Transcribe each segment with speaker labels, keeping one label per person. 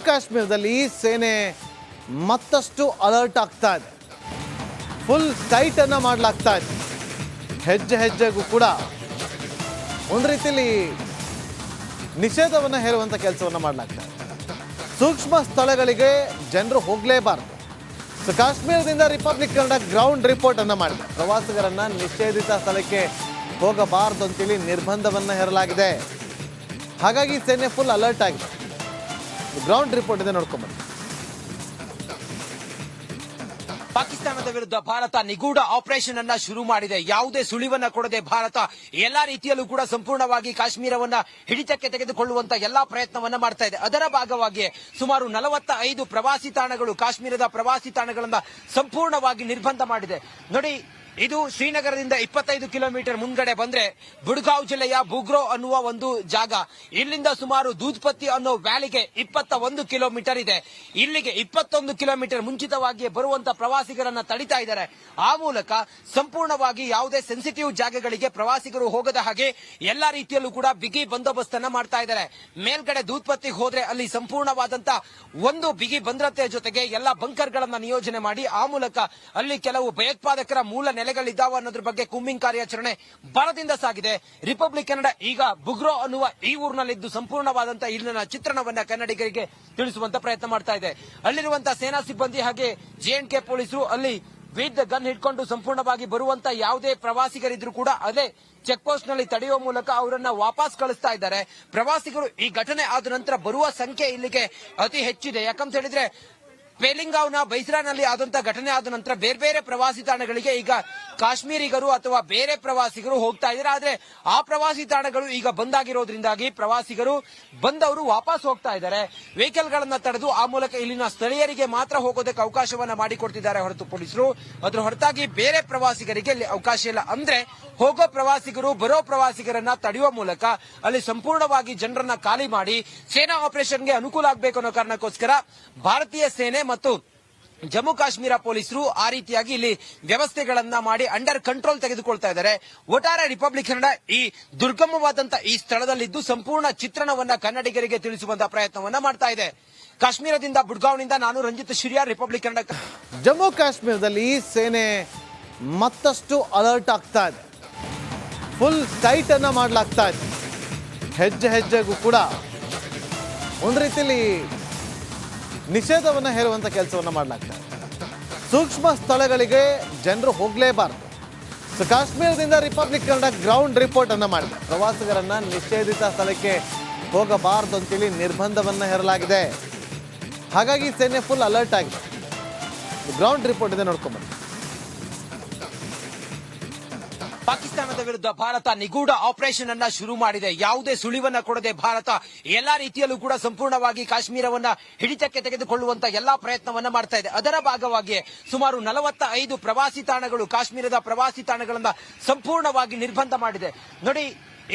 Speaker 1: ಕಾಶ್ಮೀರದಲ್ಲಿ ಸೇನೆ ಮತ್ತಷ್ಟು ಅಲರ್ಟ್ ಆಗ್ತಾ ಇದೆ. ಫುಲ್ ಟೈಟ್ ಅನ್ನ ಮಾಡಲಾಗ್ತಾ ಇದೆ. ಹೆಜ್ಜೆ ಹೆಜ್ಜೆಗೂ ಕೂಡ ಒಂದು ರೀತಿಯಲ್ಲಿ ನಿಷೇಧವನ್ನು ಹೇರುವಂಥ ಕೆಲಸವನ್ನು ಮಾಡಲಾಗ್ತಾ ಇದೆ. ಸೂಕ್ಷ್ಮ ಸ್ಥಳಗಳಿಗೆ ಜನರು ಹೋಗಲೇಬಾರದು. ಸೊ ಕಾಶ್ಮೀರದಿಂದ ರಿಪಬ್ಲಿಕ್ ಕನ್ನಡ ಗ್ರೌಂಡ್ ರಿಪೋರ್ಟ್ ಅನ್ನು ಮಾಡಿದೆ. ಪ್ರವಾಸಿಗರನ್ನ ನಿಷೇಧಿತ ಸ್ಥಳಕ್ಕೆ ಹೋಗಬಾರದು ಅಂತೇಳಿ ನಿರ್ಬಂಧವನ್ನು ಹೇರಲಾಗಿದೆ. ಹಾಗಾಗಿ ಸೇನೆ ಫುಲ್ ಅಲರ್ಟ್ ಆಗಿದೆ. ಗ್ರೌಂಡ್ ರಿಪೋರ್ಟ್ ಇದೆ, ನೋಡ್ಕೊಂಡ್ಬನ್ನಿ.
Speaker 2: ಪಾಕಿಸ್ತಾನದ ವಿರುದ್ಧ ಭಾರತ ನಿಗೂಢ ಆಪರೇಷನ್ ಅನ್ನ ಶುರು ಮಾಡಿದೆ. ಯಾವುದೇ ಸುಳಿವನ್ನ ಕೊಡದೆ ಭಾರತ ಎಲ್ಲಾ ರೀತಿಯಲ್ಲೂ ಕೂಡ ಸಂಪೂರ್ಣವಾಗಿ ಕಾಶ್ಮೀರವನ್ನ ಹಿಡಿತಕ್ಕೆ ತೆಗೆದುಕೊಳ್ಳುವಂತ ಎಲ್ಲಾ ಪ್ರಯತ್ನವನ್ನ ಮಾಡ್ತಾ ಇದೆ. ಅದರ ಭಾಗವಾಗಿ ಸುಮಾರು 45 ಪ್ರವಾಸಿ ತಾಣಗಳು, ಕಾಶ್ಮೀರದ ಪ್ರವಾಸಿ ತಾಣಗಳನ್ನ ಸಂಪೂರ್ಣವಾಗಿ ನಿರ್ಬಂಧ ಮಾಡಿದೆ. ನೋಡಿ, ಇದು ಶ್ರೀನಗರದಿಂದ 25 ಕಿಲೋಮೀಟರ್ ಮುಂದ್ಗಡೆ ಬಂದ್ರೆ ಬುಡ್ಗಾಂವ್ ಜಿಲ್ಲೆಯ ಬುಗ್ರೋ ಅನ್ನುವ ಒಂದು ಜಾಗ. ಇಲ್ಲಿಂದ ಸುಮಾರು ದೂದ್ಪತ್ತಿ ಅನ್ನೋ ವ್ಯಾಲಿಗೆ 21 ಕಿಲೋಮೀಟರ್ ಇದೆ. ಇಲ್ಲಿಗೆ 21 ಕಿಲೋಮೀಟರ್ ಮುಂಚಿತವಾಗಿ ಬರುವಂತ ಪ್ರವಾಸಿಗರನ್ನ ತಡಿತಾ ಇದ್ದಾರೆ. ಆ ಮೂಲಕ ಸಂಪೂರ್ಣವಾಗಿ ಯಾವುದೇ ಸೆನ್ಸಿಟಿವ್ ಜಾಗಗಳಿಗೆ ಪ್ರವಾಸಿಗರು ಹೋಗದ ಹಾಗೆ ಎಲ್ಲಾ ರೀತಿಯಲ್ಲೂ ಕೂಡ ಬಿಗಿ ಬಂದೋಬಸ್ತ್ ಅನ್ನ ಮಾಡ್ತಾ ಇದ್ದಾರೆ. ಮೇಲ್ಗಡೆ ದೂದ್ಪತ್ತಿಗೆ ಹೋದ್ರೆ ಅಲ್ಲಿ ಸಂಪೂರ್ಣವಾದಂತ ಒಂದು ಬಿಗಿ ಭದ್ರತೆಯ ಜೊತೆಗೆ ಎಲ್ಲಾ ಬಂಕರ್ ಗಳನ್ನ ನಿಯೋಜನೆ ಮಾಡಿ ಆ ಮೂಲಕ ಅಲ್ಲಿ ಕೆಲವು ಭಯೋತ್ಪಾದಕರ ಮೂಲ ನೆಲೆಗಳಿದ್ದಾವ ಅನ್ನೋದ್ರ ಬಗ್ಗೆ ಕೂಂಬಿಂಗ್ ಕಾರ್ಯಾಚರಣೆ ಬಲದಿಂದ ಸಾಗಿದೆ. ರಿಪಬ್ಲಿಕ್ ಕನ್ನಡ ಈಗ ಬುಗ್ರೋ ಅನ್ನುವ ಈ ಊರಿನಲ್ಲಿದ್ದು ಸಂಪೂರ್ಣವಾದಂತಹ ಇಲ್ಲಿನ ಚಿತ್ರಣವನ್ನ ಕನ್ನಡಿಗರಿಗೆ ತಿಳಿಸುವಂತ ಪ್ರಯತ್ನ ಮಾಡ್ತಾ ಇದೆ. ಅಲ್ಲಿರುವಂತಹ ಸೇನಾ ಸಿಬ್ಬಂದಿ ಹಾಗೆ ಜೆಎಂಡ್ಕೆ ಪೊಲೀಸರು ಅಲ್ಲಿ ವಿತ್ ಗನ್ ಹಿಡ್ಕೊಂಡು ಸಂಪೂರ್ಣವಾಗಿ ಬರುವಂತ ಯಾವುದೇ ಪ್ರವಾಸಿಗರಿದ್ರು ಕೂಡ ಅದೇ ಚೆಕ್ ಪೋಸ್ಟ್ ನಲ್ಲಿ ತಡೆಯುವ ಮೂಲಕ ಅವರನ್ನ ವಾಪಸ್ ಕಳಿಸ್ತಾ ಇದ್ದಾರೆ. ಪ್ರವಾಸಿಗರು ಈ ಘಟನೆ ಆದ ನಂತರ ಬರುವ ಸಂಖ್ಯೆ ಇಲ್ಲಿಗೆ ಅತಿ ಹೆಚ್ಚಿದೆ. ಯಾಕಂತ ಹೇಳಿದ್ರೆ ಪೇಲಿಂಗಾವ್ನ ಬೈಸ್ರಾನಲ್ಲಿ ಆದಂತಹ ಘಟನೆ ಆದ ನಂತರ ಬೇರೆ ಬೇರೆ ಪ್ರವಾಸಿ ತಾಣಗಳಿಗೆ ಈಗ ಕಾಶ್ಮೀರಿಗರು ಅಥವಾ ಬೇರೆ ಪ್ರವಾಸಿಗರು ಹೋಗ್ತಾ ಇದ್ದಾರೆ. ಆದ್ರೆ ಆ ಪ್ರವಾಸಿ ತಾಣಗಳು ಈಗ ಬಂದಾಗಿರೋದ್ರಿಂದಾಗಿ ಪ್ರವಾಸಿಗರು ಬಂದವರು ವಾಪಸ್ ಹೋಗ್ತಾ ಇದ್ದಾರೆ. ವೆಹಿಕಲ್ ಗಳನ್ನ ತಡೆದು ಆ ಮೂಲಕ ಇಲ್ಲಿನ ಸ್ಥಳೀಯರಿಗೆ ಮಾತ್ರ ಹೋಗೋದಕ್ಕೆ ಅವಕಾಶವನ್ನ ಮಾಡಿಕೊಡ್ತಿದ್ದಾರೆ ಹೊರತು ಪೊಲೀಸರು. ಅದ್ರ ಹೊರತಾಗಿ ಬೇರೆ ಪ್ರವಾಸಿಗರಿಗೆ ಅಲ್ಲಿ ಅವಕಾಶ ಇಲ್ಲ. ಅಂದ್ರೆ ಹೋಗೋ ಪ್ರವಾಸಿಗರು ಬರೋ ಪ್ರವಾಸಿಗರನ್ನ ತಡೆಯುವ ಮೂಲಕ ಅಲ್ಲಿ ಸಂಪೂರ್ಣವಾಗಿ ಜನರನ್ನ ಖಾಲಿ ಮಾಡಿ ಸೇನಾ ಆಪರೇಷನ್ಗೆ ಅನುಕೂಲ ಆಗಬೇಕು ಅನ್ನೋ ಕಾರಣಕ್ಕೋಸ್ಕರ ಭಾರತೀಯ ಸೇನೆ ಮತ್ತು ಜಮ್ಮು ಕಾಶ್ಮೀರ ಪೊಲೀಸರು ಆ ರೀತಿಯಾಗಿ ಇಲ್ಲಿ ವ್ಯವಸ್ಥೆಗಳನ್ನ ಮಾಡಿ ಅಂಡರ್ ಕಂಟ್ರೋಲ್ ತೆಗೆದುಕೊಳ್ತಾ ಇದ್ದಾರೆ. ಒಟ್ಟಾರೆ ರಿಪಬ್ಲಿಕ್ ಕನ್ನಡ ಈ ದುರ್ಗಮವಾದಂತಹ ಈ ಸ್ಥಳದಲ್ಲಿದ್ದು ಸಂಪೂರ್ಣ ಚಿತ್ರಣವನ್ನ ಕನ್ನಡಿಗರಿಗೆ ತಿಳಿಸುವಂತಹ ಪ್ರಯತ್ನವನ್ನ ಮಾಡ್ತಾ ಇದೆ. ಕಾಶ್ಮೀರದಿಂದ ಬುಡ್ಗಾಂವ್ನಿಂದ ನಾನು ರಂಜಿತ್ ಶಿರಿಯಾರ್, ರಿಪಬ್ಲಿಕ್ ಕನ್ನಡ.
Speaker 1: ಜಮ್ಮು ಕಾಶ್ಮೀರದಲ್ಲಿ ಸೇನೆ ಮತ್ತಷ್ಟು ಅಲರ್ಟ್ ಆಗ್ತಾ ಇದೆ. ಫುಲ್ ಟೈಟ್ ಅನ್ನ ಮಾಡಲಾಗ್ತಾ ಇದೆ. ಹೆಜ್ಜೆ ಹೆಜ್ಜೆಗೂ ಕೂಡ ಒಂದು ರೀತಿಯಲ್ಲಿ ನಿಷೇಧವನ್ನು ಹೇರುವಂಥ ಕೆಲಸವನ್ನು ಮಾಡಲಾಗ್ತಾ ಇದೆ. ಸೂಕ್ಷ್ಮ ಸ್ಥಳಗಳಿಗೆ ಜನರು ಹೋಗಲೇಬಾರದು. ಸೊ ಕಾಶ್ಮೀರದಿಂದ ರಿಪಬ್ಲಿಕ್ ಕನ್ನಡ ಗ್ರೌಂಡ್ ರಿಪೋರ್ಟ್ ಅನ್ನು ಮಾಡಿದೆ. ಪ್ರವಾಸಿಗರನ್ನ ನಿಷೇಧಿತ ಸ್ಥಳಕ್ಕೆ ಹೋಗಬಾರದು ಅಂತೇಳಿ ನಿರ್ಬಂಧವನ್ನು ಹೇರಲಾಗಿದೆ. ಹಾಗಾಗಿ ಸೇನೆ ಫುಲ್ ಅಲರ್ಟ್ ಆಗಿದೆ. ಗ್ರೌಂಡ್ ರಿಪೋರ್ಟ್ ಇದೆ, ನೋಡ್ಕೊಂಡ್ಬನ್ನಿ.
Speaker 2: ಪಾಕಿಸ್ತಾನದ ವಿರುದ್ಧ ಭಾರತ ನಿಗೂಢ ಆಪರೇಷನ್ ಅನ್ನ ಶುರು ಮಾಡಿದೆ. ಯಾವುದೇ ಸುಳಿವನ್ನ ಕೊಡದೆ ಭಾರತ ಎಲ್ಲಾ ರೀತಿಯಲ್ಲೂ ಕೂಡ ಸಂಪೂರ್ಣವಾಗಿ ಕಾಶ್ಮೀರವನ್ನ ಹಿಡಿತಕ್ಕೆ ತೆಗೆದುಕೊಳ್ಳುವಂತ ಎಲ್ಲಾ ಪ್ರಯತ್ನವನ್ನ ಮಾಡ್ತಾ ಇದೆ. ಅದರ ಭಾಗವಾಗಿ ಸುಮಾರು 45 ಪ್ರವಾಸಿ ತಾಣಗಳು, ಕಾಶ್ಮೀರದ ಪ್ರವಾಸಿ ತಾಣಗಳನ್ನ ಸಂಪೂರ್ಣವಾಗಿ ನಿರ್ಬಂಧ ಮಾಡಿದೆ. ನೋಡಿ,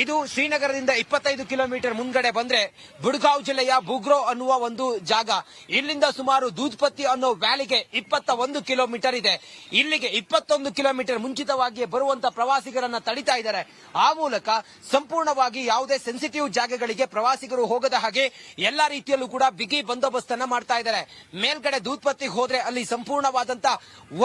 Speaker 2: ಇದು ಶ್ರೀನಗರದಿಂದ 25 ಕಿಲೋಮೀಟರ್ ಮುಂದ್ಗಡೆ ಬಂದ್ರೆ ಬುಡ್ಗಾಂವ್ ಜಿಲ್ಲೆಯ ಬುಗ್ರೋ ಅನ್ನುವ ಒಂದು ಜಾಗ. ಇಲ್ಲಿಂದ ಸುಮಾರು ದೂದ್ಪತ್ತಿ ಅನ್ನೋ ವ್ಯಾಲಿಗೆ 21 ಕಿಲೋಮೀಟರ್ ಇದೆ. ಇಲ್ಲಿಗೆ 21 ಕಿಲೋಮೀಟರ್ ಮುಂಚಿತವಾಗಿ ಬರುವಂತ ಪ್ರವಾಸಿಗರನ್ನ ತಡಿತಾ ಇದ್ದಾರೆ. ಆ ಮೂಲಕ ಸಂಪೂರ್ಣವಾಗಿ ಯಾವುದೇ ಸೆನ್ಸಿಟಿವ್ ಜಾಗಗಳಿಗೆ ಪ್ರವಾಸಿಗರು ಹೋಗದ ಹಾಗೆ ಎಲ್ಲಾ ರೀತಿಯಲ್ಲೂ ಕೂಡ ಬಿಗಿ ಬಂದೋಬಸ್ತ್ ಅನ್ನ ಮಾಡ್ತಾ ಇದ್ದಾರೆ. ಮೇಲ್ಗಡೆ ದೂದ್ಪತ್ತಿಗೆ ಹೋದ್ರೆ ಅಲ್ಲಿ ಸಂಪೂರ್ಣವಾದಂತ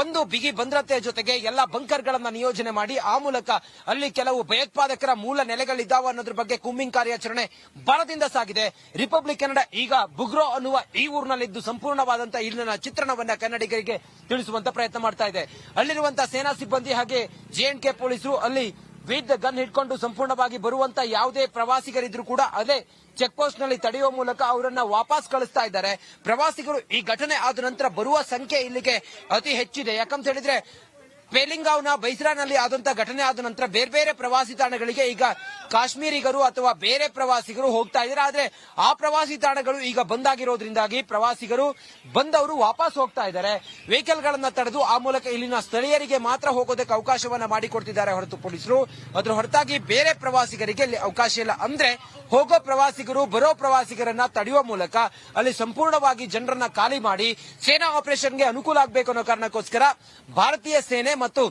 Speaker 2: ಒಂದು ಬಿಗಿ ಭದ್ರತೆಯ ಜೊತೆಗೆ ಎಲ್ಲಾ ಬಂಕರ್ ಗಳನ್ನ ನಿಯೋಜನೆ ಮಾಡಿ ಆ ಮೂಲಕ ಅಲ್ಲಿ ಕೆಲವು ಭಯೋತ್ಪಾದಕರ ಮೂಲ ನೆಲೆಗಳಿದ್ದಾವ ಅನ್ನೋದ್ರ ಬಗ್ಗೆ ಕೂಂಬಿಂಗ್ ಕಾರ್ಯಾಚರಣೆ ಬಲದಿಂದ ಸಾಗಿದೆ. ರಿಪಬ್ಲಿಕ್ ಕನ್ನಡ ಈಗ ಬುಗ್ರೋ ಅನ್ನುವ ಈ ಊರಿನಲ್ಲಿದ್ದು ಸಂಪೂರ್ಣವಾದಂತಹ ಇಲ್ಲಿನ ಚಿತ್ರಣವನ್ನ ಕನ್ನಡಿಗರಿಗೆ ತಿಳಿಸುವಂತ ಪ್ರಯತ್ನ ಮಾಡ್ತಾ ಇದೆ. ಅಲ್ಲಿರುವಂತಹ ಸೇನಾ ಸಿಬ್ಬಂದಿ ಹಾಗೆ ಜೆಎಂಡ್ಕೆ ಪೊಲೀಸರು ಅಲ್ಲಿ ವಿತ್ ಗನ್ ಹಿಡ್ಕೊಂಡು ಸಂಪೂರ್ಣವಾಗಿ ಬರುವಂತ ಯಾವುದೇ ಪ್ರವಾಸಿಗರಿದ್ರು ಕೂಡ ಅದೇ ಚೆಕ್ ಪೋಸ್ಟ್ ನಲ್ಲಿ ತಡೆಯುವ ಮೂಲಕ ಅವರನ್ನ ವಾಪಸ್ ಕಳಿಸ್ತಾ ಇದ್ದಾರೆ. ಪ್ರವಾಸಿಗರು ಈ ಘಟನೆ ಆದ ನಂತರ ಬರುವ ಸಂಖ್ಯೆ ಇಲ್ಲಿಗೆ ಅತಿ ಹೆಚ್ಚಿದೆ. ಯಾಕಂತ ಹೇಳಿದ್ರೆ ಪೇಲಿಂಗಾವ್ನ ಬೈಸ್ರಾನಲ್ಲಿ ಆದಂತಹ ಘಟನೆ ಆದ ನಂತರ ಬೇರೆ ಬೇರೆ ಪ್ರವಾಸಿ ತಾಣಗಳಿಗೆ ಈಗ ಕಾಶ್ಮೀರಿಗರು ಅಥವಾ ಬೇರೆ ಪ್ರವಾಸಿಗರು ಹೋಗ್ತಾ ಇದ್ದಾರೆ. ಆದ್ರೆ ಆ ಪ್ರವಾಸಿ ತಾಣಗಳು ಈಗ ಬಂದಾಗಿರೋದ್ರಿಂದಾಗಿ ಪ್ರವಾಸಿಗರು ಬಂದವರು ವಾಪಸ್ ಹೋಗ್ತಾ ಇದ್ದಾರೆ. ವೆಹಿಕಲ್ ಗಳನ್ನ ತಡೆದು ಆ ಮೂಲಕ ಇಲ್ಲಿನ ಸ್ಥಳೀಯರಿಗೆ ಮಾತ್ರ ಹೋಗೋದಕ್ಕೆ ಅವಕಾಶವನ್ನ ಮಾಡಿಕೊಡ್ತಿದ್ದಾರೆ ಹೊರತು ಪೊಲೀಸರು. ಅದ್ರ ಹೊರತಾಗಿ ಬೇರೆ ಪ್ರವಾಸಿಗರಿಗೆ ಅಲ್ಲಿ ಅವಕಾಶ ಇಲ್ಲ. ಅಂದ್ರೆ ಹೋಗೋ ಪ್ರವಾಸಿಗರು ಬರೋ ಪ್ರವಾಸಿಗರನ್ನ ತಡೆಯುವ ಮೂಲಕ ಅಲ್ಲಿ ಸಂಪೂರ್ಣವಾಗಿ ಜನರನ್ನ ಖಾಲಿ ಮಾಡಿ ಸೇನಾ ಆಪರೇಷನ್ಗೆ ಅನುಕೂಲ ಆಗಬೇಕು ಅನ್ನೋ ಕಾರಣಕ್ಕೋಸ್ಕರ ಭಾರತೀಯ ಸೇನೆ ಮತ್ತು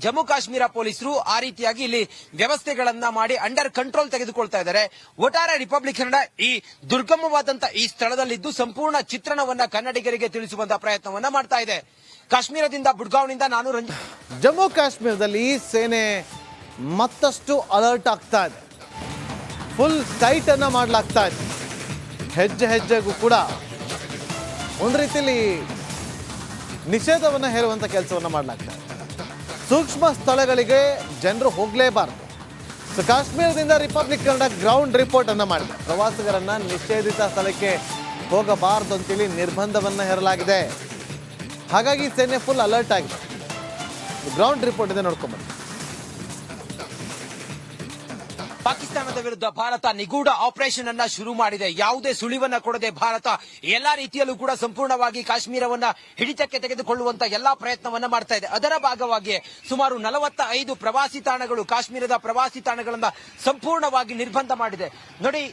Speaker 2: ಜಮ್ಮು ಕಾಶ್ಮೀರ ಪೊಲೀಸರು ಆ ರೀತಿಯಾಗಿ ಇಲ್ಲಿ ವ್ಯವಸ್ಥೆಗಳನ್ನ ಮಾಡಿ ಅಂಡರ್ ಕಂಟ್ರೋಲ್ ತೆಗೆದುಕೊಳ್ತಾ ಇದ್ದಾರೆ. ಒಟ್ಟಾರೆ ರಿಪಬ್ಲಿಕ್ ಕನ್ನಡ ಈ ದುರ್ಗಮವಾದಂತಹ ಈ ಸ್ಥಳದಲ್ಲಿದ್ದು ಸಂಪೂರ್ಣ ಚಿತ್ರಣವನ್ನ ಕನ್ನಡಿಗರಿಗೆ ತಿಳಿಸುವಂತಹ ಪ್ರಯತ್ನವನ್ನ ಮಾಡ್ತಾ ಇದೆ. ಕಾಶ್ಮೀರದಿಂದ ಬುಡ್ಗಾವ್ನಿಂದ ನಾನು
Speaker 1: ಜಮ್ಮು ಕಾಶ್ಮೀರದಲ್ಲಿ ಸೇನೆ ಮತ್ತಷ್ಟು ಅಲರ್ಟ್ ಆಗ್ತಾ ಇದೆ. ಫುಲ್ ಟೈಟ್ ಅನ್ನ ಮಾಡಲಾಗ್ತಾ ಇದೆ. ಹೆಜ್ಜೆ ಹೆಜ್ಜೆಗೂ ಕೂಡ ಒಂದು ರೀತಿಯಲ್ಲಿ ನಿಷೇಧವನ್ನು ಹೇರುವಂತ ಕೆಲಸವನ್ನ ಮಾಡಲಾಗ್ತಾ ಇದೆ. ಸೂಕ್ಷ್ಮ ಸ್ಥಳಗಳಿಗೆ ಜನರು ಹೋಗಲೇಬಾರದು. ಸೊ ಕಾಶ್ಮೀರದಿಂದ ರಿಪಬ್ಲಿಕ್ ಕನ್ನಡ ಗ್ರೌಂಡ್ ರಿಪೋರ್ಟ್ ಅನ್ನ ಮಾಡಿದೆ. ಪ್ರವಾಸಿಗರನ್ನ ನಿಷೇಧಿತ ಸ್ಥಳಕ್ಕೆ ಹೋಗಬಾರದು ಅಂತೇಳಿ ನಿರ್ಬಂಧವನ್ನ ಹೇರಲಾಗಿದೆ. ಹಾಗಾಗಿ ಸೇನೆ ಫುಲ್ ಅಲರ್ಟ್ ಆಗಿದೆ. ಗ್ರೌಂಡ್ ರಿಪೋರ್ಟ್ ಇದೆ, ನೋಡ್ಕೊಂಡ್ಬನ್ನಿ.
Speaker 2: ಪಾಕಿಸ್ತಾನದ ವಿರುದ್ಧ ಭಾರತ ನಿಗೂಢ ಆಪರೇಷನ್ ಅನ್ನ ಶುರು ಮಾಡಿದೆ. ಯಾವುದೇ ಸುಳಿವನ್ನ ಕೊಡದೆ ಭಾರತ ಎಲ್ಲಾ ರೀತಿಯಲ್ಲೂ ಕೂಡ ಸಂಪೂರ್ಣವಾಗಿ ಕಾಶ್ಮೀರವನ್ನ ಹಿಡಿತಕ್ಕೆ ತೆಗೆದುಕೊಳ್ಳುವಂತ ಎಲ್ಲಾ ಪ್ರಯತ್ನವನ್ನ ಮಾಡ್ತಾ ಇದೆ. ಅದರ ಭಾಗವಾಗಿ ಸುಮಾರು 45 ಪ್ರವಾಸಿ ತಾಣಗಳು, ಕಾಶ್ಮೀರದ ಪ್ರವಾಸಿ ತಾಣಗಳನ್ನ ಸಂಪೂರ್ಣವಾಗಿ ನಿರ್ಬಂಧ ಮಾಡಿದೆ. ನೋಡಿ,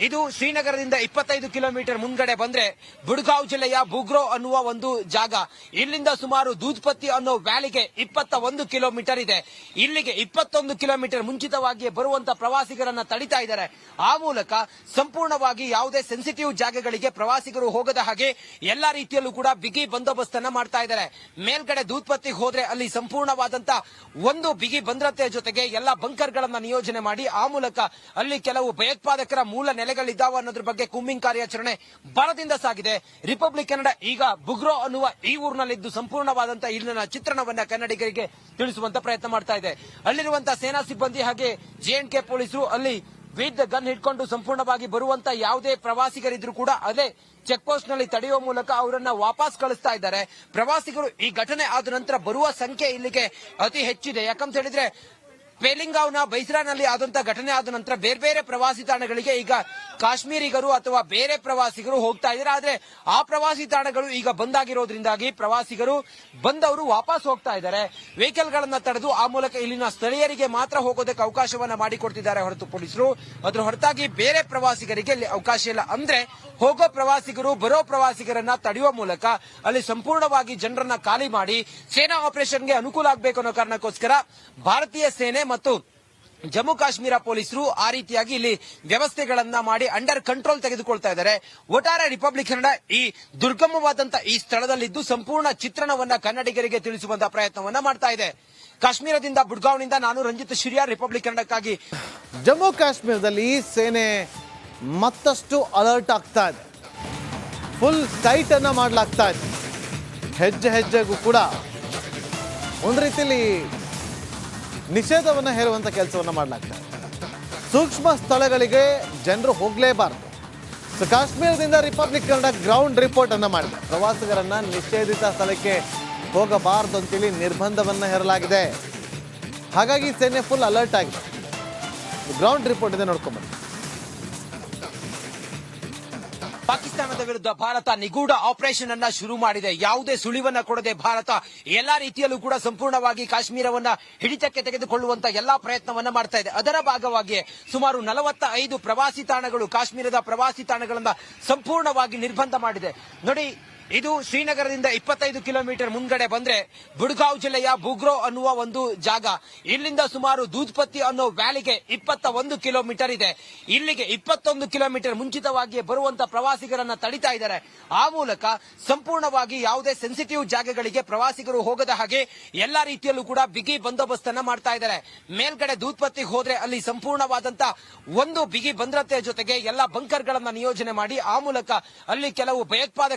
Speaker 2: ಇದು ಶ್ರೀನಗರದಿಂದ 25 ಕಿಲೋಮೀಟರ್ ಮುಂದ್ಗಡೆ ಬಂದ್ರೆ ಬುಡ್ಗಾಂವ್ ಜಿಲ್ಲೆಯ ಬುಗ್ರೋ ಅನ್ನುವ ಒಂದು ಜಾಗ. ಇಲ್ಲಿಂದ ಸುಮಾರು ದೂದ್ಪತ್ತಿ ಅನ್ನೋ ವ್ಯಾಲಿಗೆ 21 ಕಿಲೋಮೀಟರ್ ಇದೆ. ಇಲ್ಲಿಗೆ 21 ಕಿಲೋಮೀಟರ್ ಮುಂಚಿತವಾಗಿ ಬರುವಂತ ಪ್ರವಾಸಿಗರನ್ನ ತಡಿತಾ ಇದ್ದಾರೆ. ಆ ಮೂಲಕ ಸಂಪೂರ್ಣವಾಗಿ ಯಾವುದೇ ಸೆನ್ಸಿಟಿವ್ ಜಾಗಗಳಿಗೆ ಪ್ರವಾಸಿಗರು ಹೋಗದ ಹಾಗೆ ಎಲ್ಲಾ ರೀತಿಯಲ್ಲೂ ಕೂಡ ಬಿಗಿ ಬಂದೋಬಸ್ತ್ ಅನ್ನ ಮಾಡ್ತಾ ಇದ್ದಾರೆ. ಮೇಲ್ಗಡೆ ದೂದ್ಪತ್ತಿಗೆ ಹೋದ್ರೆ ಅಲ್ಲಿ ಸಂಪೂರ್ಣವಾದಂತ ಒಂದು ಬಿಗಿ ಭದ್ರತೆ ಜೊತೆಗೆ ಎಲ್ಲಾ ಬಂಕರ್ ಗಳನ್ನ ನಿಯೋಜನೆ ಮಾಡಿ ಆ ಮೂಲಕ ಅಲ್ಲಿ ಕೆಲವು ಭಯೋತ್ಪಾದಕರ ಮೂಲ ನೆಲೆಗಳಿದ್ದಾವೆ ಅನ್ನೋದ್ರ ಬಗ್ಗೆ ಕೂಂಬಿಂಗ್ ಕಾರ್ಯಾಚರಣೆ ಬಲದಿಂದ ಸಾಗಿದೆ. ರಿಪಬ್ಲಿಕ್ ಕನ್ನಡ ಈಗ ಬುಗ್ರೋ ಅನ್ನುವ ಈ ಊರಿನಲ್ಲಿದ್ದು ಸಂಪೂರ್ಣವಾದಂತಹ ಇಲ್ಲಿನ ಚಿತ್ರಣವನ್ನ ಕನ್ನಡಿಗರಿಗೆ ತಿಳಿಸುವಂತ ಪ್ರಯತ್ನ ಮಾಡ್ತಾ ಇದೆ. ಅಲ್ಲಿರುವಂತಹ ಸೇನಾ ಸಿಬ್ಬಂದಿ ಹಾಗೆ JNK ಪೊಲೀಸರು ಅಲ್ಲಿ ವಿತ್ ಗನ್ ಹಿಡ್ಕೊಂಡು ಸಂಪೂರ್ಣವಾಗಿ ಬರುವಂತ ಯಾವುದೇ ಪ್ರವಾಸಿಗರಿದ್ರು ಕೂಡ ಅದೇ ಚೆಕ್ ಪೋಸ್ಟ್ ನಲ್ಲಿ ತಡೆಯುವ ಮೂಲಕ ಅವರನ್ನ ವಾಪಸ್ ಕಳಿಸ್ತಾ ಇದ್ದಾರೆ. ಪ್ರವಾಸಿಗರು ಈ ಘಟನೆ ಆದ ನಂತರ ಬರುವ ಸಂಖ್ಯೆ ಇಲ್ಲಿಗೆ ಅತಿ ಹೆಚ್ಚಿದೆ. ಯಾಕಂತ ಹೇಳಿದ್ರೆ ಪೇಲಿಂಗಾವ್ನ ಬೈಸ್ರಾನಲ್ಲಿ ಆದಂತಹ ಘಟನೆ ಆದ ನಂತರ ಬೇರೆ ಬೇರೆ ಪ್ರವಾಸಿ ತಾಣಗಳಿಗೆ ಈಗ ಕಾಶ್ಮೀರಿಗರು ಅಥವಾ ಬೇರೆ ಪ್ರವಾಸಿಗರು ಹೋಗ್ತಾ ಇದ್ದಾರೆ. ಆದ್ರೆ ಆ ಪ್ರವಾಸಿ ತಾಣಗಳು ಈಗ ಬಂದಾಗಿರೋದ್ರಿಂದಾಗಿ ಪ್ರವಾಸಿಗರು ಬಂದವರು ವಾಪಸ್ ಹೋಗ್ತಾ ಇದ್ದಾರೆ. ವೆಹಿಕಲ್ ಗಳನ್ನ ತಡೆದು ಆ ಮೂಲಕ ಇಲ್ಲಿನ ಸ್ಥಳೀಯರಿಗೆ ಮಾತ್ರ ಹೋಗೋದಕ್ಕೆ ಅವಕಾಶವನ್ನ ಮಾಡಿಕೊಡ್ತಿದ್ದಾರೆ ಹೊರತು ಪೊಲೀಸರು. ಅದ್ರ ಹೊರತಾಗಿ ಬೇರೆ ಪ್ರವಾಸಿಗರಿಗೆ ಇಲ್ಲಿ ಅವಕಾಶ ಇಲ್ಲ. ಅಂದ್ರೆ ಹೋಗೋ ಪ್ರವಾಸಿಗರು ಬರೋ ಪ್ರವಾಸಿಗರನ್ನ ತಡೆಯುವ ಮೂಲಕ ಅಲ್ಲಿ ಸಂಪೂರ್ಣವಾಗಿ ಜನರನ್ನ ಖಾಲಿ ಮಾಡಿ ಸೇನಾ ಆಪರೇಷನ್ಗೆ ಅನುಕೂಲ ಆಗಬೇಕು ಅನ್ನೋ ಕಾರಣಕ್ಕೋಸ್ಕರ ಭಾರತೀಯ ಸೇನೆ ಮತ್ತು ಜಮ್ಮು ಕಾಶ್ಮೀರ ಪೊಲೀಸರು ಆ ರೀತಿಯಾಗಿ ಇಲ್ಲಿ ವ್ಯವಸ್ಥೆಗಳನ್ನ ಮಾಡಿ ಅಂಡರ್ ಕಂಟ್ರೋಲ್ ತೆಗೆದುಕೊಳ್ತಾ ಇದ್ದಾರೆ. ಒಟ್ಟಾರೆ ರಿಪಬ್ಲಿಕ್ ಕನ್ನಡ ಈ ದುರ್ಗಮವಾದಂತಹ ಈ ಸ್ಥಳದಲ್ಲಿದ್ದು ಸಂಪೂರ್ಣ ಚಿತ್ರಣವನ್ನ ಕನ್ನಡಿಗರಿಗೆ ತಿಳಿಸುವಂತಹ ಪ್ರಯತ್ನವನ್ನ ಮಾಡ್ತಾ ಇದೆ. ಕಾಶ್ಮೀರದಿಂದ ಬುಡ್ಗಾವ್ನಿಂದ ನಾನು ರಂಜಿತ್ ಶಿರಿಯಾರ್, ರಿಪಬ್ಲಿಕ್ ಕನ್ನಡಕ್ಕಾಗಿ.
Speaker 1: ಜಮ್ಮು ಕಾಶ್ಮೀರದಲ್ಲಿ ಸೇನೆ ಮತ್ತಷ್ಟು ಅಲರ್ಟ್ ಆಗ್ತಾ ಇದೆ. ಫುಲ್ ಟೈಟ್ ಅನ್ನ ಮಾಡಲಾಗ್ತಾ ಇದೆ. ಹೆಜ್ಜೆ ಹೆಜ್ಜೆಗೂ ಕೂಡ ಒಂದು ರೀತಿಯಲ್ಲಿ ನಿಷೇಧವನ್ನು ಹೇರುವಂತ ಕೆಲಸವನ್ನ ಮಾಡಲಾಗ್ತಾ ಇದೆ. ಸೂಕ್ಷ್ಮ ಸ್ಥಳಗಳಿಗೆ ಜನರು ಹೋಗಲೇಬಾರದು. ಸೊ ಕಾಶ್ಮೀರದಿಂದ ರಿಪಬ್ಲಿಕ್ ಕನ್ನಡ ಗ್ರೌಂಡ್ ರಿಪೋರ್ಟ್ ಅನ್ನ ಮಾಡಿದೆ. ಪ್ರವಾಸಿಗರನ್ನ ನಿಷೇಧಿತ ಸ್ಥಳಕ್ಕೆ ಹೋಗಬಾರದು ಅಂತೇಳಿ ನಿರ್ಬಂಧವನ್ನ ಹೇರಲಾಗಿದೆ. ಹಾಗಾಗಿ ಸೇನೆ ಫುಲ್ ಅಲರ್ಟ್ ಆಗಿದೆ. ಗ್ರೌಂಡ್ ರಿಪೋರ್ಟ್ ಇದೆ, ನೋಡ್ಕೊಂಡ್ಬನ್ನಿ.
Speaker 2: ಪಾಕಿಸ್ತಾನದ ವಿರುದ್ಧ ಭಾರತ ನಿಗೂಢ ಆಪರೇಷನ್ ಅನ್ನ ಶುರು ಮಾಡಿದೆ. ಯಾವುದೇ ಸುಳಿವನ್ನ ಕೊಡದೆ ಭಾರತ ಎಲ್ಲಾ ರೀತಿಯಲ್ಲೂ ಕೂಡ ಸಂಪೂರ್ಣವಾಗಿ ಕಾಶ್ಮೀರವನ್ನ ಹಿಡಿತಕ್ಕೆ ತೆಗೆದುಕೊಳ್ಳುವಂತ ಎಲ್ಲಾ ಪ್ರಯತ್ನವನ್ನ ಮಾಡ್ತಾ ಇದೆ. ಅದರ ಭಾಗವಾಗಿ ಸುಮಾರು 45 ಪ್ರವಾಸಿ ತಾಣಗಳು, ಕಾಶ್ಮೀರದ ಪ್ರವಾಸಿ ತಾಣಗಳನ್ನ ಸಂಪೂರ್ಣವಾಗಿ ನಿರ್ಬಂಧ ಮಾಡಿದೆ. ನೋಡಿ, ಇದು ಶ್ರೀನಗರದಿಂದ 25 ಕಿಲೋಮೀಟರ್ ಮುಂದ್ಗಡೆ ಬಂದ್ರೆ ಬುಡ್ಗಾಂವ್ ಜಿಲ್ಲೆಯ ಬುಗ್ರೋ ಅನ್ನುವ ಒಂದು ಜಾಗ. ಇಲ್ಲಿಂದ ಸುಮಾರು ದೂದ್ಪತ್ತಿ ಅನ್ನೋ ವ್ಯಾಲಿಗೆ 21 ಕಿಲೋಮೀಟರ್ ಇದೆ. ಇಲ್ಲಿಗೆ 21 ಕಿಲೋಮೀಟರ್ ಮುಂಚಿತವಾಗಿ ಬರುವಂತ ಪ್ರವಾಸಿಗರನ್ನ ತಡಿತಾ ಇದ್ದಾರೆ. ಆ ಮೂಲಕ ಸಂಪೂರ್ಣವಾಗಿ ಯಾವುದೇ ಸೆನ್ಸಿಟಿವ್ ಜಾಗಗಳಿಗೆ ಪ್ರವಾಸಿಗರು ಹೋಗದ ಹಾಗೆ ಎಲ್ಲಾ ರೀತಿಯಲ್ಲೂ ಕೂಡ ಬಿಗಿ ಬಂದೋಬಸ್ತ್ ಅನ್ನ ಮಾಡ್ತಾ ಇದ್ದಾರೆ. ಮೇಲ್ಗಡೆ ದೂದ್ಪತ್ತಿಗೆ ಹೋದ್ರೆ ಅಲ್ಲಿ ಸಂಪೂರ್ಣವಾದಂತ ಒಂದು ಬಿಗಿ ಭದ್ರತೆ ಜೊತೆಗೆ ಎಲ್ಲಾ ಬಂಕರ್ ಗಳನ್ನ ನಿಯೋಜನೆ ಮಾಡಿ ಆ ಮೂಲಕ ಅಲ್ಲಿ ಕೆಲವು ಭಯೋತ್ಪಾದಕ